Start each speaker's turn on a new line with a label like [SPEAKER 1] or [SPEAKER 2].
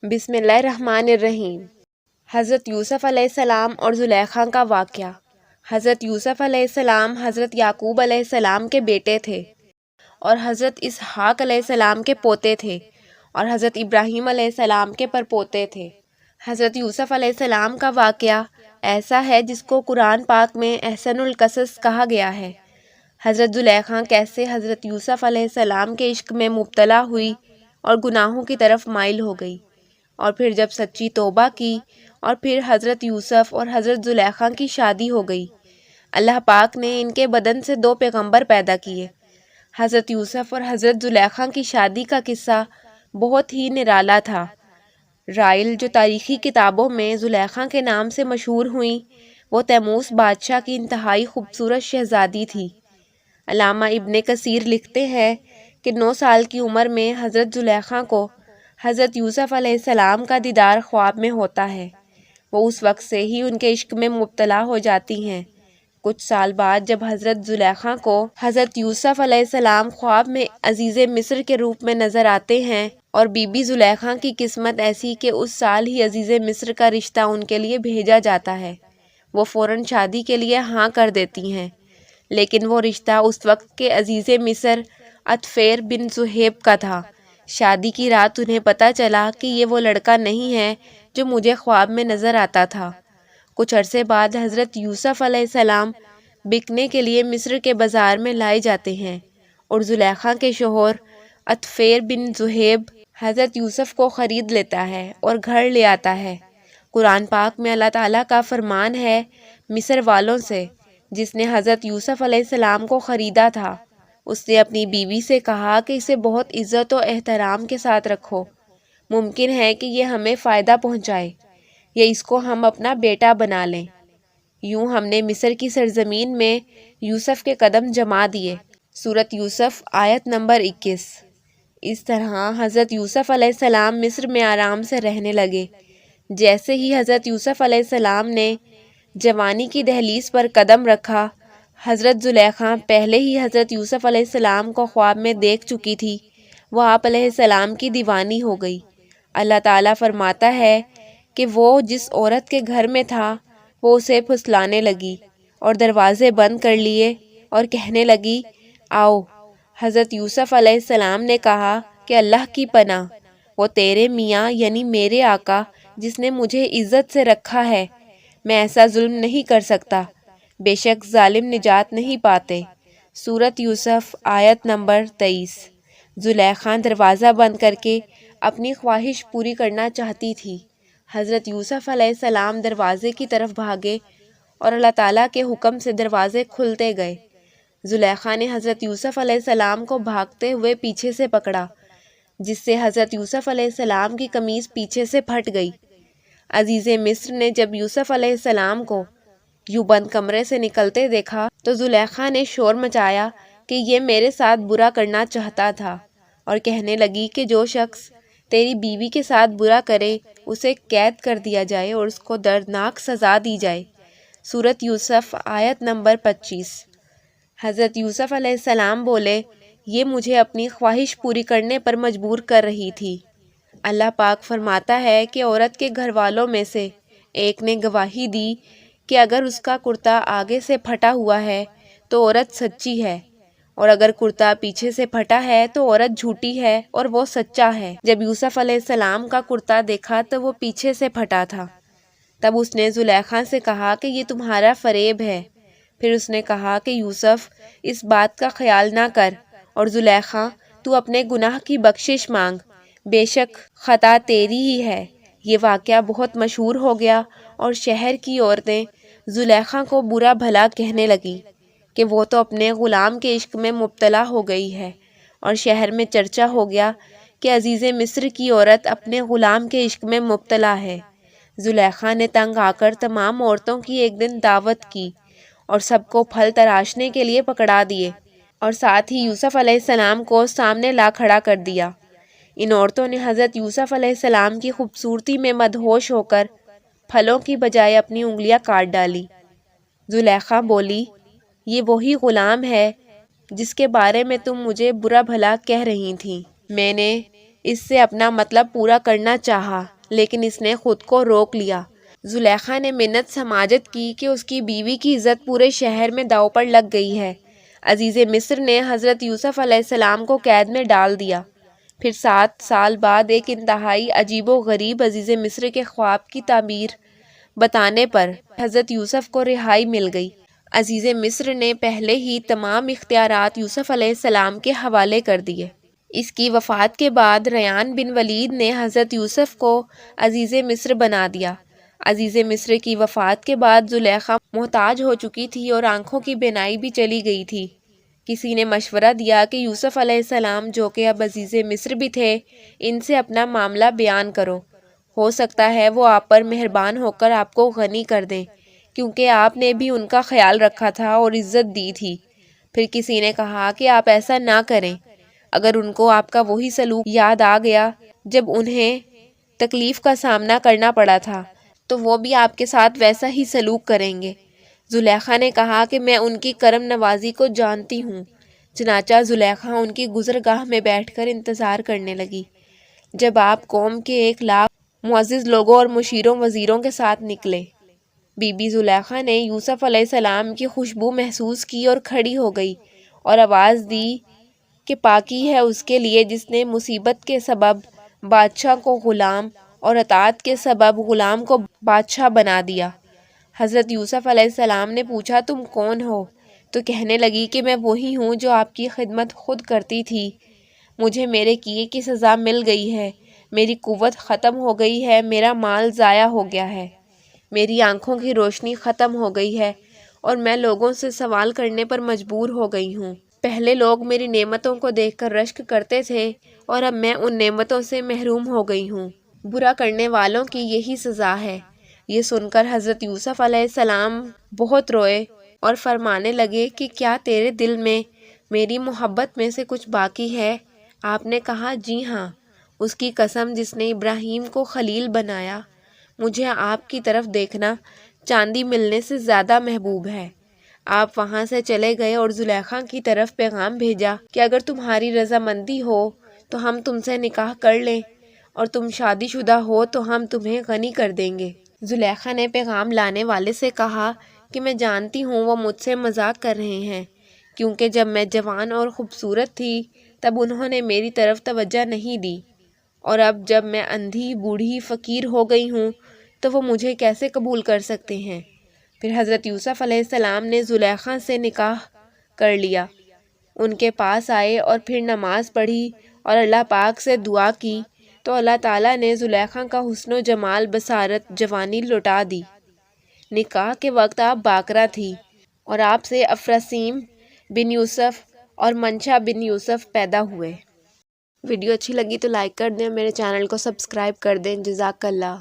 [SPEAKER 1] بسم اللہ الرحمن الرحیم۔ حضرت یوسف علیہ السلام اور زلیخا کا واقعہ۔ حضرت یوسف علیہ السلام حضرت یعقوب علیہ السلام کے بیٹے تھے اور حضرت اسحاق علیہ السلام کے پوتے تھے اور حضرت ابراہیم علیہ السلام کے پرپوتے تھے۔ حضرت یوسف علیہ السلام کا واقعہ ایسا ہے جس کو قرآن پاک میں احسن القصص کہا گیا ہے۔ حضرت زلیخا کیسے حضرت یوسف علیہ السلام کے عشق میں مبتلا ہوئی اور گناہوں کی طرف مائل ہو گئی، اور پھر جب سچی توبہ کی اور پھر حضرت یوسف اور حضرت زلیخا کی شادی ہو گئی۔ اللہ پاک نے ان کے بدن سے 2 پیغمبر پیدا کیے۔ حضرت یوسف اور حضرت زلیخا کی شادی کا قصہ بہت ہی نرالا تھا۔ رائل جو تاریخی کتابوں میں زلیخا کے نام سے مشہور ہوئیں، وہ تیموس بادشاہ کی انتہائی خوبصورت شہزادی تھی۔ علامہ ابن کثیر لکھتے ہیں کہ 9 سال کی عمر میں حضرت زلیخا کو حضرت یوسف علیہ السلام کا دیدار خواب میں ہوتا ہے۔ وہ اس وقت سے ہی ان کے عشق میں مبتلا ہو جاتی ہیں۔ کچھ سال بعد جب حضرت زلیخا کو حضرت یوسف علیہ السلام خواب میں عزیز مصر کے روپ میں نظر آتے ہیں، اور بی بی زلیخا کی قسمت ایسی کہ اس سال ہی عزیز مصر کا رشتہ ان کے لیے بھیجا جاتا ہے، وہ فوراً شادی کے لیے ہاں کر دیتی ہیں۔ لیکن وہ رشتہ اس وقت کے عزیز مصر عطفیر بن زہیب کا تھا۔ شادی کی رات انہیں پتہ چلا کہ یہ وہ لڑکا نہیں ہے جو مجھے خواب میں نظر آتا تھا۔ کچھ عرصے بعد حضرت یوسف علیہ السلام بکنے کے لیے مصر کے بازار میں لائے جاتے ہیں، اور زلیخا کے شوہر عطفیر بن زہیب حضرت یوسف کو خرید لیتا ہے اور گھر لے آتا ہے۔ قرآن پاک میں اللہ تعالیٰ کا فرمان ہے مصر والوں سے، جس نے حضرت یوسف علیہ السلام کو خریدا تھا، اس نے اپنی بیوی سے کہا کہ اسے بہت عزت و احترام کے ساتھ رکھو، ممکن ہے کہ یہ ہمیں فائدہ پہنچائے یا اس کو ہم اپنا بیٹا بنا لیں۔ یوں ہم نے مصر کی سرزمین میں یوسف کے قدم جما دیے۔ سورۃ یوسف آیت نمبر 21۔ اس طرح حضرت یوسف علیہ السلام مصر میں آرام سے رہنے لگے۔ جیسے ہی حضرت یوسف علیہ السلام نے جوانی کی دہلیز پر قدم رکھا، حضرت زلیخا پہلے ہی حضرت یوسف علیہ السلام کو خواب میں دیکھ چکی تھی، وہ آپ علیہ السلام کی دیوانی ہو گئی۔ اللہ تعالیٰ فرماتا ہے کہ وہ جس عورت کے گھر میں تھا وہ اسے پھسلانے لگی اور دروازے بند کر لیے اور کہنے لگی، آؤ۔ حضرت یوسف علیہ السلام نے کہا کہ اللہ کی پناہ، وہ تیرے میاں یعنی میرے آقا جس نے مجھے عزت سے رکھا ہے، میں ایسا ظلم نہیں کر سکتا، بے شک ظالم نجات نہیں پاتے۔ سورۃ یوسف آیت نمبر 23۔ زلیخا دروازہ بند کر کے اپنی خواہش پوری کرنا چاہتی تھی۔ حضرت یوسف علیہ السلام دروازے کی طرف بھاگے اور اللہ تعالیٰ کے حکم سے دروازے کھلتے گئے۔ زلیخا نے حضرت یوسف علیہ السلام کو بھاگتے ہوئے پیچھے سے پکڑا، جس سے حضرت یوسف علیہ السلام کی قمیض پیچھے سے پھٹ گئی۔ عزیز مصر نے جب یوسف علیہ السلام کو یوں بند کمرے سے نکلتے دیکھا تو زلیخا نے شور مچایا کہ یہ میرے ساتھ برا کرنا چاہتا تھا، اور کہنے لگی کہ جو شخص تیری بیوی کے ساتھ برا کرے اسے قید کر دیا جائے اور اس کو دردناک سزا دی جائے۔ سورۃ یوسف آیت نمبر 25۔ حضرت یوسف علیہ السلام بولے، یہ مجھے اپنی خواہش پوری کرنے پر مجبور کر رہی تھی۔ اللہ پاک فرماتا ہے کہ عورت کے گھر والوں میں سے ایک نے گواہی دی کہ اگر اس کا کرتا آگے سے پھٹا ہوا ہے تو عورت سچی ہے، اور اگر کرتا پیچھے سے پھٹا ہے تو عورت جھوٹی ہے اور وہ سچا ہے۔ جب یوسف علیہ السلام کا کرتا دیکھا تو وہ پیچھے سے پھٹا تھا۔ تب اس نے زلیخا سے کہا کہ یہ تمہارا فریب ہے۔ پھر اس نے کہا کہ یوسف اس بات کا خیال نہ کر، اور زلیخا تو اپنے گناہ کی بخشش مانگ، بے شک خطا تیری ہی ہے۔ یہ واقعہ بہت مشہور ہو گیا اور شہر کی عورتیں زلیخا کو برا بھلا کہنے لگیں کہ وہ تو اپنے غلام کے عشق میں مبتلا ہو گئی ہے، اور شہر میں چرچا ہو گیا کہ عزیز مصر کی عورت اپنے غلام کے عشق میں مبتلا ہے۔ زلیخا نے تنگ آ کر تمام عورتوں کی ایک دن دعوت کی اور سب کو پھل تراشنے کے لیے پکڑا دیے، اور ساتھ ہی یوسف علیہ السلام کو سامنے لا کھڑا کر دیا۔ ان عورتوں نے حضرت یوسف علیہ السلام کی خوبصورتی میں مدہوش ہو کر پھلوں کی بجائے اپنی انگلیاں کاٹ ڈالی۔ زلیخا بولی، یہ وہی غلام ہے جس کے بارے میں تم مجھے برا بھلا کہہ رہی تھیں۔ میں نے اس سے اپنا مطلب پورا کرنا چاہا، لیکن اس نے خود کو روک لیا۔ زلیخا نے منت سماجت کی کہ اس کی بیوی کی عزت پورے شہر میں داؤ پر لگ گئی ہے۔ عزیز مصر نے حضرت یوسف علیہ السلام کو قید میں ڈال دیا۔ پھر 7 سال بعد ایک انتہائی عجیب و غریب عزیز مصر کے خواب کی تعبیر بتانے پر حضرت یوسف کو رہائی مل گئی۔ عزیز مصر نے پہلے ہی تمام اختیارات یوسف علیہ السلام کے حوالے کر دیے۔ اس کی وفات کے بعد ریان بن ولید نے حضرت یوسف کو عزیز مصر بنا دیا۔ عزیز مصر کی وفات کے بعد زلیخا محتاج ہو چکی تھی اور آنکھوں کی بینائی بھی چلی گئی تھی۔ کسی نے مشورہ دیا کہ یوسف علیہ السلام، جو کہ اب عزیز مصر بھی تھے، ان سے اپنا معاملہ بیان کرو، ہو سکتا ہے وہ آپ پر مہربان ہو کر آپ کو غنی کر دیں، کیونکہ آپ نے بھی ان کا خیال رکھا تھا اور عزت دی تھی۔ پھر کسی نے کہا کہ آپ ایسا نہ کریں، اگر ان کو آپ کا وہی سلوک یاد آ گیا جب انہیں تکلیف کا سامنا کرنا پڑا تھا، تو وہ بھی آپ کے ساتھ ویسا ہی سلوک کریں گے۔ زلیخا نے کہا کہ میں ان کی کرم نوازی کو جانتی ہوں۔ چنانچہ زلیخا ان کی گزرگاہ میں بیٹھ کر انتظار کرنے لگی۔ جب آپ قوم کے 1,00,000 معزز لوگوں اور مشیروں وزیروں کے ساتھ نکلے، بی بی زلیخا نے یوسف علیہ السلام کی خوشبو محسوس کی اور کھڑی ہو گئی اور آواز دی کہ پاکی ہے اس کے لیے جس نے مصیبت کے سبب بادشاہ کو غلام اور اطاعت کے سبب غلام کو بادشاہ بنا دیا۔ حضرت یوسف علیہ السلام نے پوچھا، تم کون ہو؟ تو کہنے لگی کہ میں وہی ہوں جو آپ کی خدمت خود کرتی تھی۔ مجھے میرے کیے کی سزا مل گئی ہے، میری قوت ختم ہو گئی ہے، میرا مال ضائع ہو گیا ہے، میری آنکھوں کی روشنی ختم ہو گئی ہے اور میں لوگوں سے سوال کرنے پر مجبور ہو گئی ہوں۔ پہلے لوگ میری نعمتوں کو دیکھ کر رشک کرتے تھے اور اب میں ان نعمتوں سے محروم ہو گئی ہوں۔ برا کرنے والوں کی یہی سزا ہے۔ یہ سن کر حضرت یوسف علیہ السلام بہت روئے اور فرمانے لگے کہ کیا تیرے دل میں میری محبت میں سے کچھ باقی ہے؟ آپ نے کہا، جی ہاں، اس کی قسم جس نے ابراہیم کو خلیل بنایا، مجھے آپ کی طرف دیکھنا چاندی ملنے سے زیادہ محبوب ہے۔ آپ وہاں سے چلے گئے اور زلیخا کی طرف پیغام بھیجا کہ اگر تمہاری رضامندی ہو تو ہم تم سے نکاح کر لیں، اور تم شادی شدہ ہو تو ہم تمہیں غنی کر دیں گے۔ زلیخا نے پیغام لانے والے سے کہا کہ میں جانتی ہوں وہ مجھ سے مذاق کر رہے ہیں، کیونکہ جب میں جوان اور خوبصورت تھی تب انہوں نے میری طرف توجہ نہیں دی، اور اب جب میں اندھی، بوڑھی، فقیر ہو گئی ہوں تو وہ مجھے کیسے قبول کر سکتے ہیں؟ پھر حضرت یوسف علیہ السلام نے زلیخا سے نکاح کر لیا، ان کے پاس آئے اور پھر نماز پڑھی اور اللہ پاک سے دعا کی تو اللہ تعالیٰ نے زلیخا کا حسن و جمال، بصارت، جوانی لوٹا دی۔ نکاح کے وقت آپ باکرہ تھی اور آپ سے افراسیم بن یوسف اور منشا بن یوسف پیدا ہوئے۔ ویڈیو اچھی لگی تو لائک کر دیں، میرے چینل کو سبسکرائب کر دیں۔ جزاک اللہ۔